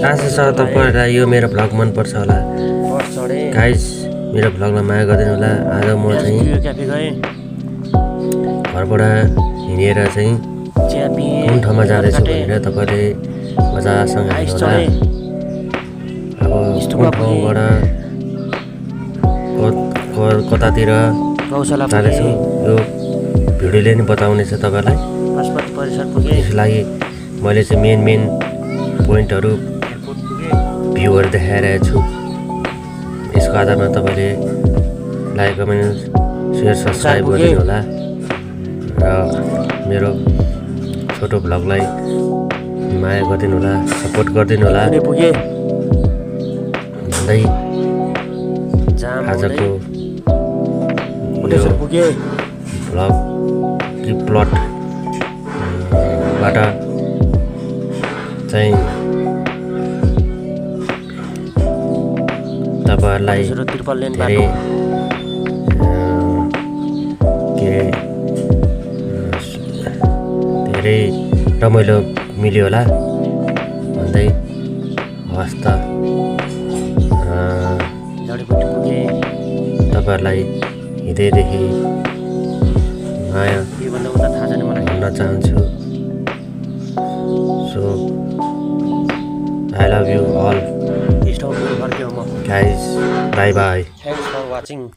आशा छ तपाईँहरूलाई यो मेरो भ्लग मनपर्छ होला गाइस। मेरो भ्लगलाई माया गरिदिनु होला। आज म चाहिँ घरबाट हिँडेर चाहिँ कुन ठाउँमा जाँदैछु भनेर तपाईँले मजासँग हेर्नु होला। अब कुन ठाउँबाट कतातिर जाँदैछु यो भिडियोले नि बताउनेछ तपाईँलाई। त्यसको लागि मैले चाहिँ मेन पोइन्टहरू भ्यूहरू देखाइरहेको छु। यसको आधारमा तपाईँले लाइक कमेन्ट सेयर सब्सक्राइब गरिदिनु होला र मेरो छोटो भ्लगलाई माया गरिदिनु होला, सपोर्ट गरिदिनु होला भन्दै आजको भ्लग प्लटबाट चाहिँ तपाईँहरूलाई धेरै रमाइलो मिल्यो होला भन्दै हवस् त। तपाईँहरूलाई हृदयदेखि माया भन्न चाहन्छु। So I love you all guys. Bye bye. Thanks for watching.